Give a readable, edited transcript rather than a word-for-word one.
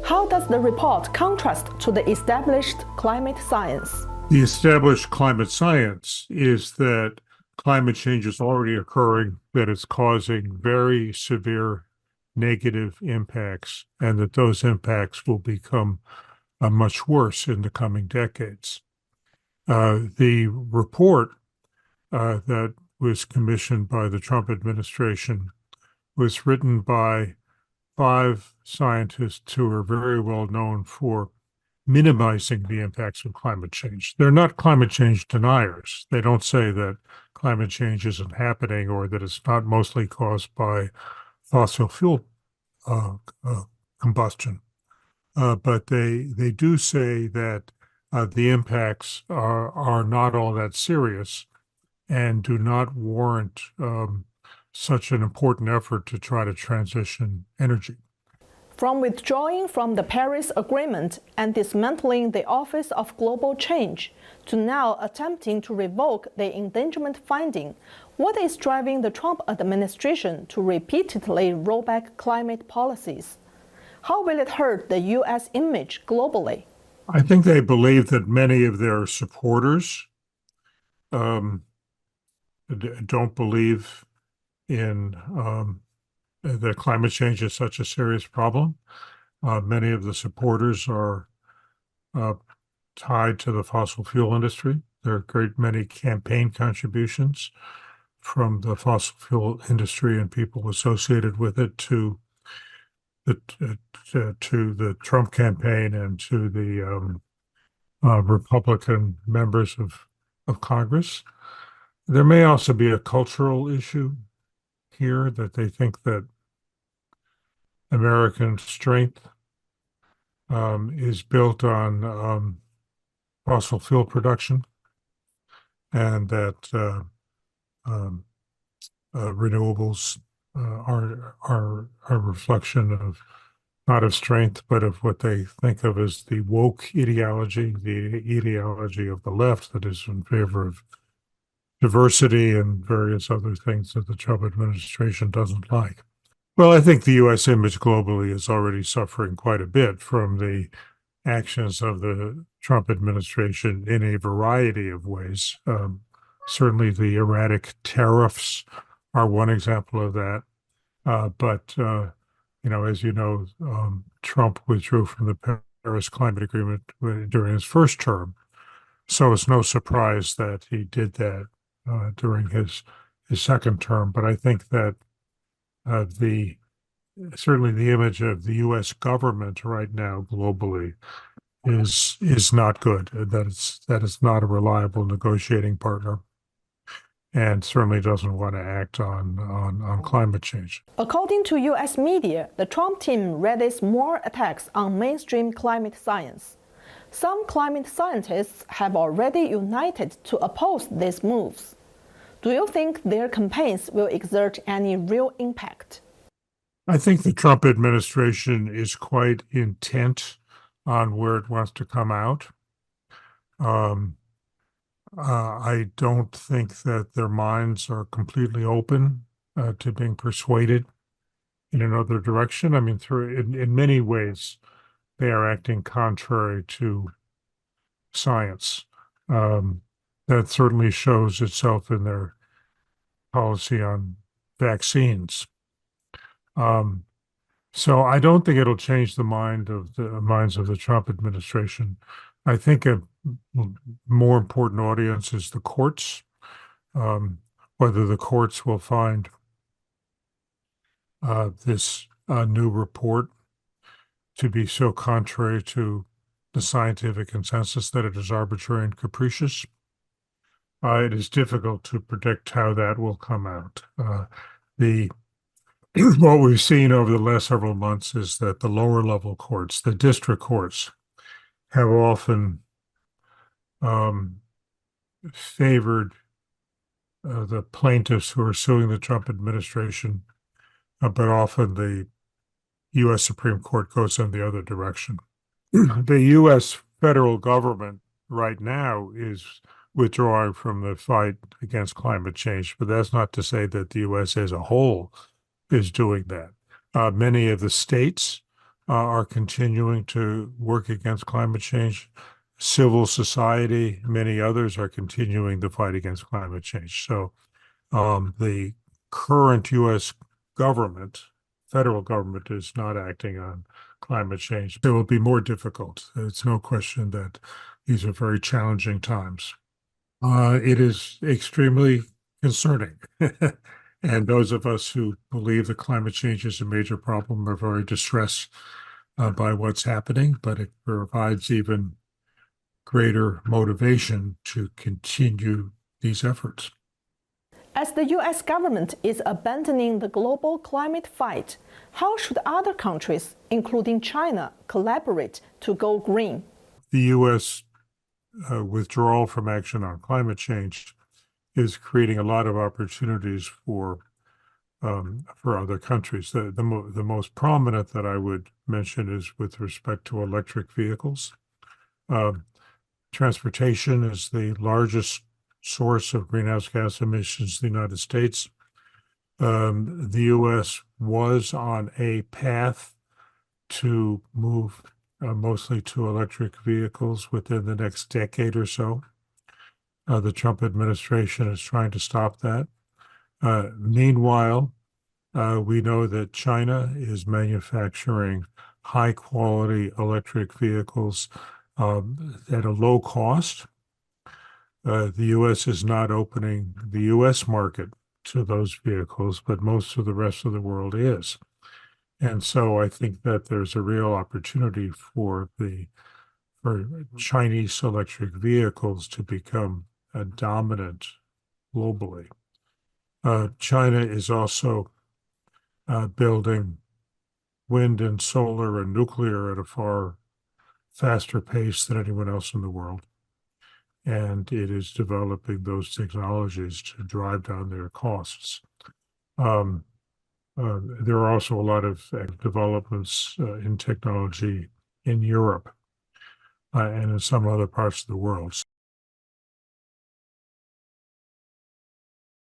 How does the report contrast to the established climate science? The established climate science is that climate change is already occurring, that it's causing very severe negative impacts, and that those impacts will become much worse in the coming decades. The report that was commissioned by the Trump administration was written by 5 scientists who are very well known for minimizing the impacts of climate change. They're not climate change deniers. They don't say that climate change isn't happening or that it's not mostly caused by fossil fuel uh, uh, combustion. But they do say that the impacts are not all that serious and do not warrant such an important effort to try to transition energy. From withdrawing from the Paris Agreement and dismantling the Office of Global Change to now attempting to revoke the endangerment finding, what is driving the Trump administration to repeatedly roll back climate policies? How will it hurt the U.S. image globally? I think they believe that many of their supporters um, don't believe in that climate change is such a serious problem. Many of the supporters are tied to the fossil fuel industry. There are a great many campaign contributions from the fossil fuel industry and people associated with it to the Trump campaign and to the Republican members of Congress. There may also be a cultural issue here that they think that American strength is built on fossil fuel production, and that renewables are a reflection of not of strength, but of what they think of as the woke ideology, the ideology of the left that is in favor of diversity and various other things that the Trump administration doesn't like. Well, I think the U.S. image globally is already suffering quite a bit from the actions of the Trump administration in a variety of ways. Certainly, the erratic tariffs are one example of that. But as you know, Trump withdrew from the Paris Climate Agreement during his first term. So it's no surprise that he did that during his second term. But I think that certainly the image of the U.S. government right now globally is not good. That it's not a reliable negotiating partner, and certainly doesn't want to act on climate change. According to U.S. media, the Trump team rallies more attacks on mainstream climate science. Some climate scientists have already united to oppose these moves. Do you think their campaigns will exert any real impact? I think the Trump administration is quite intent on where it wants to come out. I don't think that their minds are completely open to being persuaded in another direction. I mean, in many ways, they are acting contrary to science. That certainly shows itself in their policy on vaccines. So I don't think it'll change the minds of the Trump administration. I think a more important audience is the courts. Whether the courts will find this new report to be so contrary to the scientific consensus that it is arbitrary and capricious. It is difficult to predict how that will come out. What we've seen over the last several months is that the lower level courts, the district courts, have often favored the plaintiffs who are suing the Trump administration, but often the U.S. Supreme Court goes in the other direction. The U.S. federal government right now is withdrawing from the fight against climate change, but that's not to say that the U.S. as a whole is doing that. Many of the states are continuing to work against climate change. Civil society, many others are continuing the fight against climate change. So the current U.S. government, federal government, is not acting on climate change. It will be more difficult. It's no question that these are very challenging times. It is extremely concerning. And those of us who believe that climate change is a major problem are very distressed by what's happening, but it provides even greater motivation to continue these efforts. As the US government is abandoning the global climate fight, how should other countries, including China, collaborate to go green? The US withdrawal from action on climate change is creating a lot of opportunities for other countries. The most prominent that I would mention is with respect to electric vehicles. Transportation is the largest source of greenhouse gas emissions in the United States. The U.S. was on a path to move mostly to electric vehicles within the next decade or so. The Trump administration is trying to stop that. Meanwhile, we know that China is manufacturing high-quality electric vehicles at a low cost. The U.S. is not opening the U.S. market to those vehicles, but most of the rest of the world is. And so I think that there's a real opportunity for Chinese electric vehicles to become dominant globally. China is also building wind and solar and nuclear at a far faster pace than anyone else in the world. And it is developing those technologies to drive down their costs. There are also a lot of developments in technology in Europe and in some other parts of the world.